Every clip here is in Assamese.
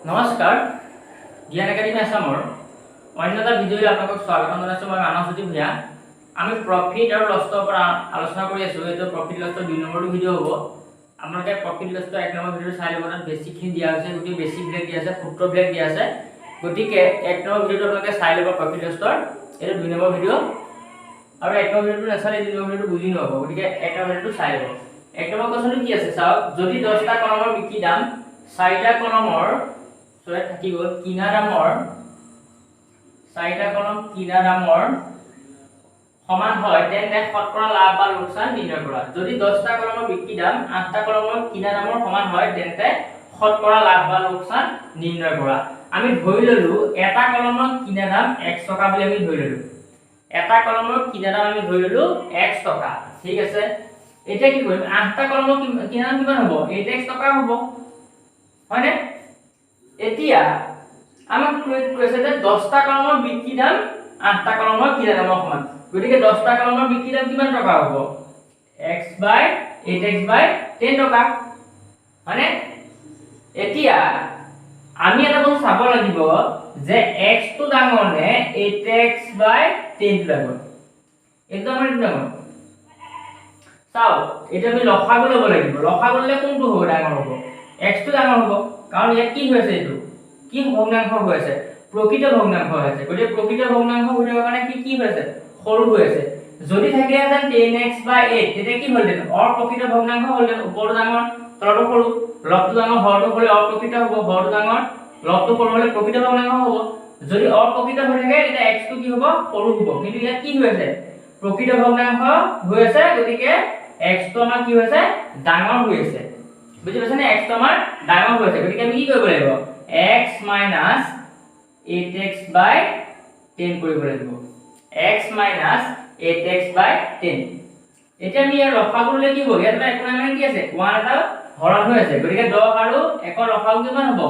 নমস্কাৰ জ্ঞান একাডেমি আসামৰ অন্য এটা ভিডিঅ'লৈ আপোনালোকক স্বাগতম জনাইছোঁ। মই মানৱজ্যোতি ভূঞা। আমি প্ৰফিট আৰু লছৰ পৰা আলোচনা কৰি আছোঁ। এইটো প্ৰফিট লছৰ 2 নম্বৰটো ভিডিঅ' হ'ব। আপোনালোকে প্ৰফিট লছৰ 1 নম্বৰ ভিডিঅ'টো চাই ল'ব। তাত বেছিকখিনি দিয়া হৈছে, গোটেই বেছিকবিলাক দিয়া আছে, সূত্ৰবিলাক দিয়া আছে। গতিকে 1 নম্বৰ ভিডিঅ'টো আপোনালোকে চাই ল'ব প্ৰফিট লছৰ। এইটো 2 নম্বৰ ভিডিঅ' আৰু 1 নম্বৰ ভিডিঅ'টো নাচালে 2 নম্বৰ ভিডিঅ'টো বুজি নহ'ব। গতিকে 1 নম্বৰ ভিডিঅ'টো চাই ল'ব। 1 নম্বৰ কোৱেশ্যনটো কি আছে চাওক। যদি 10টা কলমৰ বিক্ৰী দাম 4টা কলমৰ থাকি গ'ল কিনা দামৰ 4টা কলম কিনা দামৰ সমান হয় তেন্তে শতকৰা লাভ বা লোকচান নিৰ্ণয় কৰা। যদি 10টা কলমৰ বিক্ৰী দাম 8টা কলমৰ কিনা দামৰ সমান হয় তেন্তে শতকৰা লাভ বা লোকচান নিৰ্ণয় কৰা। আমি ধৰি ললো এটা কলমৰ কিনা দাম 1 টকা বুলি আমি ধৰি ললো। এটা কলমৰ কিনা দাম আমি ধৰি ললো 1 টকা। ঠিক আছে, এতিয়া কি কৰিম? 8টা কলমৰ কিনা দাম কিমান হ'ব? 8x টকা হ'ব, হয়নে? এতিয়া আমাক কৈছে যে 10টা কলমৰ বিক্ৰী দাম 8টা কলমৰ কিনা দামৰ সমান। গতিকে 10টা কলমৰ বিক্ৰী দাম কিমান টকা হ'ব? x/8x/10 টকা, মানে এতিয়া আমি এটা বস্তু চাব লাগিব যে x টো ডাঙৰ নে 8x/10 টো ডাঙৰ। এইটো আমাৰ ডাঙৰ। চাও এটা আমি লসাগু ল'ব লাগিব। লসাগু ল'লে কোনটো হ'ব? ডাঙৰ হ'ব। x টো ডাঙৰ হ'ব, কাৰণ ইয়াত কি হৈছে? এইটো কি ভগ্নাংশ হৈ আছে? প্ৰকৃত ভগ্নাংশ হৈ আছে। গতিকে প্ৰকৃত ভগ্নাংশ হৈ থকাৰ কাৰণে কি হৈ আছে? সৰু হৈ আছে। যদি থাকে হেতেন 10x/8 তেতিয়া কি হ'লহেঁতেন? অপ্ৰকৃত ভগ্নাংশ হ'লহেঁতেন। ওপৰটো ডাঙৰ তলটো সৰু, লবটো ডাঙৰ হৰটো হ'লে অপ্ৰকৃত হ'ব, হৰটো ডাঙৰ লবটো সৰু হ'লে প্ৰকৃত ভগ্নাংশ হ'ব। যদি অপ্ৰকৃত হৈ থাকে তেতিয়া x টো কি হ'ব? সৰু হ'ব। কিন্তু ইয়াত কি হৈ আছে? প্ৰকৃত ভগ্নাংশ হৈ আছে। গতিকে x টো আমাৰ কি হৈছে? ডাঙৰ হৈ আছে। বুজি পাইছানে? x টো আমাৰ ডাঙৰ হৈ আছে। গতিকে আমি কি কৰিব লাগিব? x - 8x/10 কৰিব লাগিব। x - 8x/10। এতিয়া আমি ইয়াৰ লসাগু ল'লে কি হ'ব? ইয়াত একো নাই, মানে কি আছে? 1 এটা হৰণ হৈ আছে। গতিকে 10 আৰু 1 ৰ লসাগু কিমান হ'ব?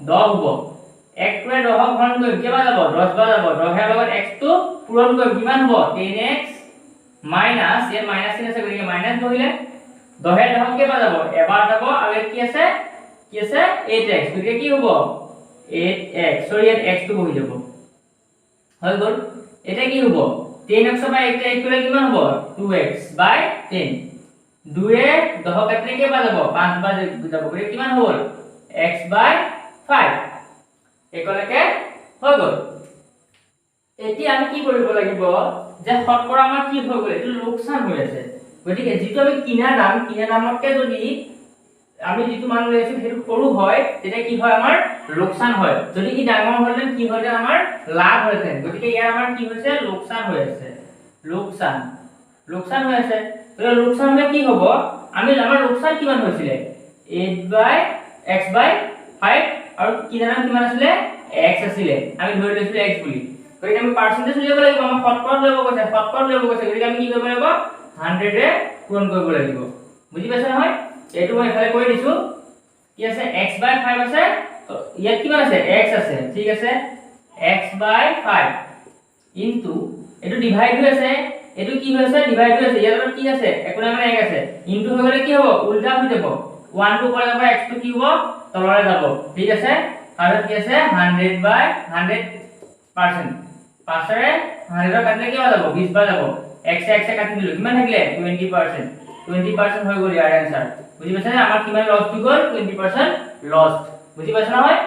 10 হ'ব। 1 টোৱে 10 ক হৰণ কৰিম, কিমান যাব? 10 বাৰ যাব। 10 ৰ লগত x টো পূৰণ কৰিম, কিমান হ'ব? 10x মাইনাস, ইয়াত মাইনাস চিন আছে গতিকে মাইনাস বহিলে 10 এ 10 কেইবাৰ যাব? এবাৰ যাব। আৰু ইয়াত কি আছে? 8x। গতিকে কি হ'ব? 8x, সৰি ইয়াত x টো বহি যাব, হৈ গ'ল। এতিয়া কি হ'ব? 10x/8 ইকুৱেল কিমান হ'ব? 2x/10। 2 এ 10 কাটিলে কেইবাৰ যাব? 5 বাৰ যাব। গতিকে কিমান হ'ল? x/5 একেলগে হৈ গ'ল। এতিয়া আমি কি কৰিব লাগিব যে শতকৰা আমাৰ কি হৈ গ'ল? এইটো লোকচান হৈ আছে। গতিকে যিটো আমি কিনা দামতকৈ যদি আমি যিটো মান লৈ আছো সেইটো সৰু হয় তেতিয়া কি হয়? আমাৰ লোকচান হয়। যদি ই ডাঙৰ হ'লেন কি হ'লে? আমাৰ লাভ হ'লেন। গতিকে ইয়াৰ আমাৰ কি হৈছে? লোকচান হৈ আছে। লোকচান হৈ আছে। গতিকে লোকচান হ'লে কি হ'ব? আমাৰ লোকচান কিমান হৈছিলে? 8x/5 আৰু কিনা দাম কিমান আছিলে? x আছিলে। আমি ধৰি লৈছিলো x বুলি। গতিকে আমি পাৰ্চেন্টেজ উলিয়াব লাগিব। আমাৰ শতকৰা উলিয়াব কৈছে, গতিকে আমি কি কৰিব লাগিব? 100 ৰে পূৰণ কৰিব লাগিব। বুজি পাইছা নহয়? এইটো মই এফালে কৰি দিছো। কি আছে? x/5 আছে, তো ইয়াত কিমান আছে? x আছে। ঠিক আছে, x/5 ইনটু এটো ডিভাইড হৈ আছে। এটো কি হৈছে? ডিভাইড হৈ আছে। ইয়াত কি আছে? একো নাই, মানে 1 আছে। ইনটু হৈ গলে কি হ'ব? উল্টা হৈ যাব। 1 টো ওপৰলৈ যাব, x টো কি হ'ব? তললৈ যাব। ঠিক আছে, আৰু কি আছে? 100/100%। 5 ৰে 100 কাটিলে কি যাব? 20 বাৰ যাব। x এ কাটি দিলো, কিমান থাকিলে? 20%। 20% হৈ গ'ল ইয়াৰ आंसर। বুজি পাইছা নে? আমাৰ কিমান লছ হৈ গ'ল? 20% লছ। বুজি পাইছা নহয়?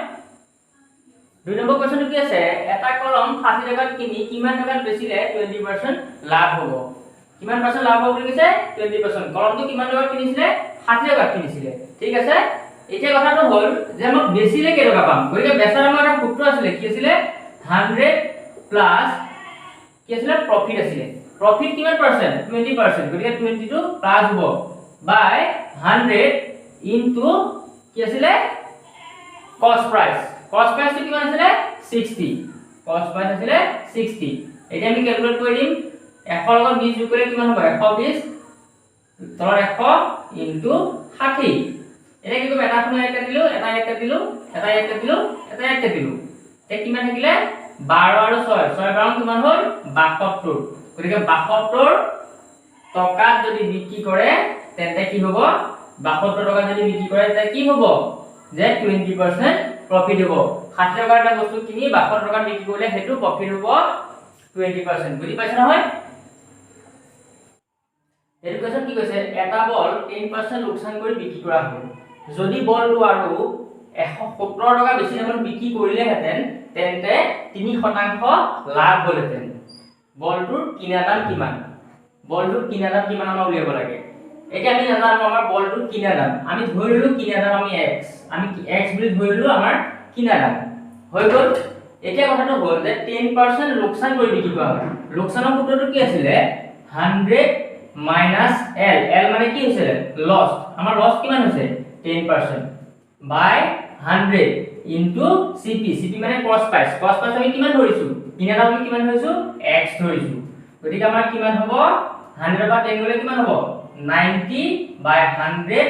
2 নম্বৰ কোৱেশ্চনটো কি আছে? এটা কলম 60 টকাত কিনি কিমান টকাত বেচিলে 20% লাভ হ'ব? কিমান পাৰ্চেন্ট লাভ হ'ব বুলি কৈছে? 20%। কলমটো কিমান টকাত কিনিছিলে? 60 টকাত কিনিছিলে। ঠিক আছে, এতিয়া কথাটো হ'ল যে আমাক বেচিলে কেই টকা পাম? গতিকে বেচাৰ আমাৰ এটা সূত্ৰ আছিলে। কি আছিলে? 100 প্লাস কি আছিলে? প্ৰফিট আছিলে। প্ৰফিট কিমান পাৰ্চেন্ট? 20%। গতিকে 22 প্লাস হ'ব বাই 100 ইনটু কি আছিলে? কস্ট প্ৰাইস। কস্ট প্ৰাইসটো কিমান আছিলে? 60। কস্ট প্ৰাইস আছিলে 60। এতিয়া আমি ক্যালকুলেট কৰি দিম। 100 লগত 20 যোগ কৰিলে কিমান হ'ব? 120 তলৰ 100 ইনটু 60। এতিয়া কি কৰিম? এটা কোণে এক কাটিলো, এটা এক কাটিলো, এটা এক কাটিলো, এটা এক কাটিলো। এতিয়া কিমান থাকিলে? 12 আৰু 6, 6 বাৰ কিমান হ'ল? 72। গতিকে 72 টকাত যদি বিক্ৰী কৰে তেন্তে কি হ'ব? 72 টকা যদি বিক্ৰী কৰে তেতিয়া কি হ'ব? যে 20% প্ৰফিট হ'ব 60 টকাৰ এটা বস্তু কিনি 62 টকাত বিক্ৰী কৰিলে হেতু প্ৰফিট হ'ব 20%। বুজি পাইছা নহয়? এডুকেশ্যন কি কৈছে এটা বল 10% লোকসান কৰি বিক্ৰী কৰা হ'ল যদি বলটো আৰু 117 টকা বেছি দামত বিক্ৰী কৰিলে হেতেন তেন্তে 3% লাভ হ'লহেতেন বলটোৰ কিনা দাম কিমান বলটোৰ কিনা দাম কিমান আমাৰ উলিয়াব লাগে এতিয়া আমি জানো আমাৰ বলটোৰ কিনা দাম আমি ধৰিলো কিনা দাম আমি x আমি x বুলি ধৰিলো আমাৰ কিনা দাম হৈ গ'ল এতিয়া কথাটো হ'ল যে 10% লোকসান কৰি বিক্ৰী কৰা হ'ল লোকসানৰ সূত্ৰটো কি আছিল 100 minus L L মানে কি হৈছে লস আমাৰ লস কিমান হৈছে 10% by 100 into CP CP মানে কস্ট প্ৰাইস আমি কিমান ধৰিছো কিনা দাম আমি কিমান ধৰিছো x ধৰিছো গতিকে আমাৰ কিমান হ'ব 100 বা 10 গলে কিমান হ'ব 90 by 100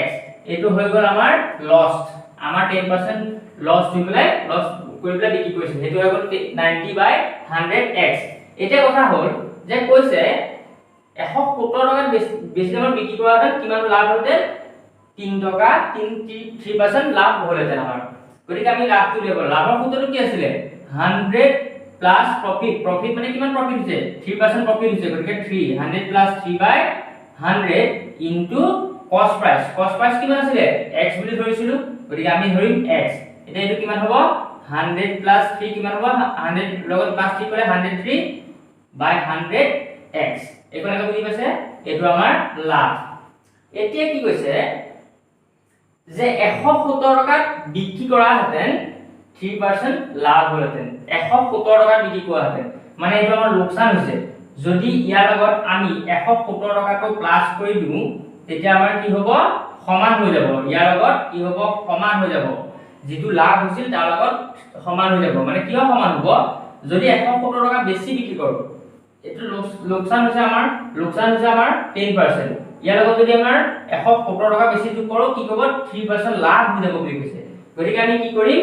x এটো হৈ গ'ল আমাৰ লস আমাৰ 10% লস হৈ গলে লস কৰি পেলাই বিক্ৰী কৰিছে হেতু হৈ গ'ল 90 by 100 x এতিয়া কথা হ'ল যে কৈছে 117 টকা বেছি দামত বিক্ৰী কৰাত কিমান লাভ হতে 3 টকা 3% লাভ হলহেতেন আমাৰ গতিকে আমি লাভটো উলিয়াব লাভৰ সূত্ৰটো কি আছিল 100 প্লাস প্ৰফিট মানে কিমান প্ৰফিট হৈছে 3% প্ৰফিট হৈছে গতিকে 300 প্লাস 3 বাই 100 ইনটু কস্ট প্ৰাইস কিমান আছিল x বুলি ধৰিছিলো গতিকে আমি ধৰিম x এটা এটো কিমান হ'ব 100 প্লাস 3 কিমান হ'ব 100 লগত প্লাস 3 কৰে 103 বাই 100 x এখন এটা বুজি পাইছে এটো আমাৰ লাভ এতিয়া কি কৈছে যে 117 টকাত বিক্ৰী কৰা হেতেন 3% লাভ হলহেতেন 117 টকাত বিক্ৰী কৰা হেতেন মানে এটো আমাৰ লোকসান হৈছে যদি ইয়াৰ লগত আমি 117 টকাটো প্লাস কৰি দিও তেতিয়া আমাৰ কি হ'ব সমান হৈ যাব ইয়াৰ লগত কি হ'ব সমান হৈ যাব যেটো লাভ হৈছিল তাৰ লগত সমান হৈ যাব মানে কিয় সমান হ'ব যদি 117 টকা বেছি বিক্ৰী কৰো এটো লোকসান হৈছে আমাৰ 10% ইয়াৰ লগত যদি আমাৰ 117 টকা বেছি যোগ কৰো কি হ'ব 3% লাভ হৈ যাব বুলি কৈছে গতিকে আমি কি কৰিম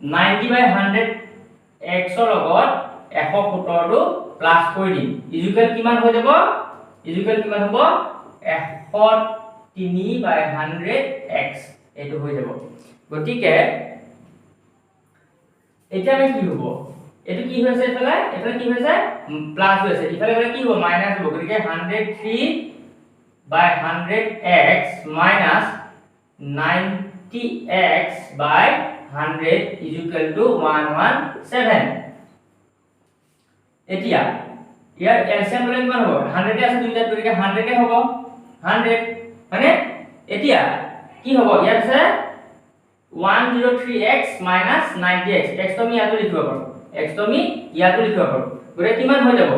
90 by 100 x ৰ লগত 117 টো প্লাস কৰি দিম ইকুৱেল কিমান হৈ যাব ইকুৱেল কিমান হ'ব 103 by 100 x এটো হৈ যাব গতিকে এটা আমি কি হ'ব এটো কি হৈছে এফালে কি হৈছে প্লাস হৈছে ইফালে গলে কি হ'ব মাইনাস হ'ব গতিকে 103 by 100x minus 90x by 100 is equal to 117 এতিয়া ইয়াৰ এলসিয়াম বলে কিমান হ'ব 100 আছে দুইটা গতিকে 100 এ হ'ব 100 মানে এতিয়া কি হ'ব ইয়াত আছে 103x minus 90x x তো আমি ইয়াতো লিখিব পাৰো x তো আমি ইয়াতো লিখিব পাৰো গতিকে কিমান হৈ যাব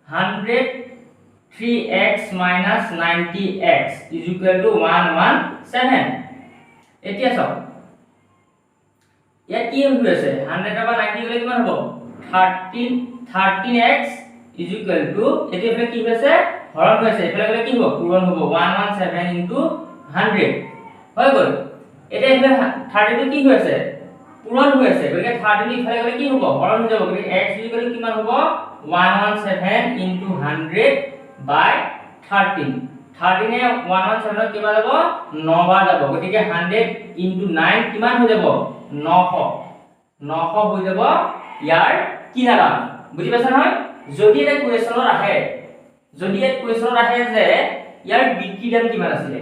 103x minus 90x is equal to 117 এতিয়া চাও ইয়াত কি হৈ আছে 100 বা 90 গলে কিমান হ'ব 13x is equal to এতিয়া এফালে কি হৈছে হৰণ হৈছে এফালে গলে কি হ'ব পূৰণ হ'ব 117 into 100 হৈ গ'ল এতিয়া এফালে 32 কি হৈছে পূৰণ হৈ আছে গতিকে 32 ইফালে গলে কি হ'ব হৰণ হৈ যাব গতিকে x is equal to কিমান হ'ব 117 into 100 by 13 13 এ 117 ৰ কিমান যাব 9 বাৰ যাব গতিকে 100 into 9 কিমান হৈ যাব 900 হৈ যাব ইয়াৰ কিনা দাম বুজি পাইছা নহয় যদি এটা কুৱেশ্যনত আহে যে ইয়াৰ বিক্ৰী দাম কিমান আছিল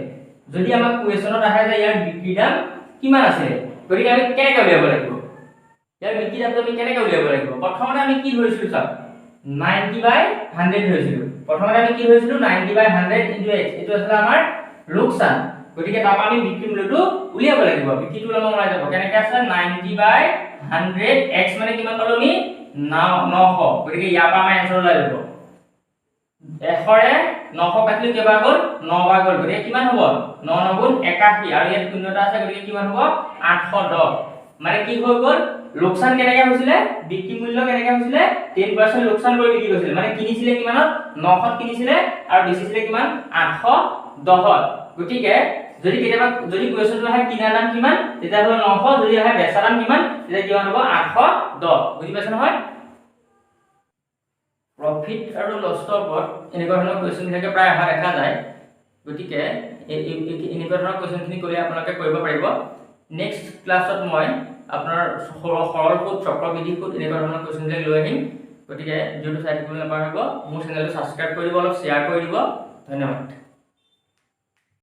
যদি আমাক কুৱেশ্যনত আহে যে ইয়াৰ বিক্ৰী দাম কিমান আছিল গতিকে আমি কেনেকৈ উলিয়াব লাগিব ইয়াৰ বিক্ৰী দামটো আমি কেনেকৈ উলিয়াব লাগিব প্ৰথমতে আমি কি ধৰিছিলো চাওক 90 by 100 ধৰিছিলো প্ৰথমতে আমি কি ধৰিছিলো 90 by 100 into x এটো আছিল আমাৰ লোকসান গতিকে তাপা আমি বিক্ৰী মূল্যটো উলিয়াব লাগিব বিক্ৰীটো লম ওলাই যাব কেনেকৈ আছে 90 by 100 x মানে কিমান পালো আমি 900 গতিকে ইয়াৰ পৰা আমাৰ এনসাৰ ওলাই যাব 100 ৰে 900 কাটিলে কেইবাৰ গ'ল 9 বাৰ গ'ল গতিকে কিমান হ'ব 9 9 গুণ 81 আৰু ইয়াত শূন্যটা আছে গতিকে কিমান হ'ব 810 মানে কি হৈ গ'ল লোকসান কেনেকৈ হৈছিল বিক্ৰী মূল্য কেনেকৈ হৈছিল 10% লোকসান কৰি বিক্ৰী কৰিছিল মানে কিনিছিলে কিমানত 900 কিনিছিলে আৰু বেচিছিলে কিমান 810 গতিকে যদি কেতিয়াবা যদি কুৱেশ্যনটো আহে কিনা দাম কিমান তেতিয়া হ'ব 900 যদি আহে বেচা দাম কিমান তেতিয়া কিমান হ'ব 810 বুজি পাইছা নহয় প্ৰফিট আৰু লছৰ ওপৰত এনেকুৱা ধৰণৰ কুৱেশ্যন থাকে প্ৰায় অহা দেখা যায় গতিকে এনেকুৱা ধৰণৰ কুৱেশ্যনখিনি কৰিলে আপোনালোকে কৰিব পাৰিব নেক্সট ক্লাছত মই আপোনাৰ সৰল সুদ চক্ৰবৃদ্ধি সুদ এনেকুৱা ধৰণৰ কুৱেশ্যনবিলাক লৈ আহিম গতিকে ভিডিঅ'টো চাই থাকিবলৈ নাপাহৰিব মোৰ চেনেলটো ছাবস্ক্ৰাইব কৰি দিব অলপ শ্বেয়াৰ কৰি দিব ধন্যবাদ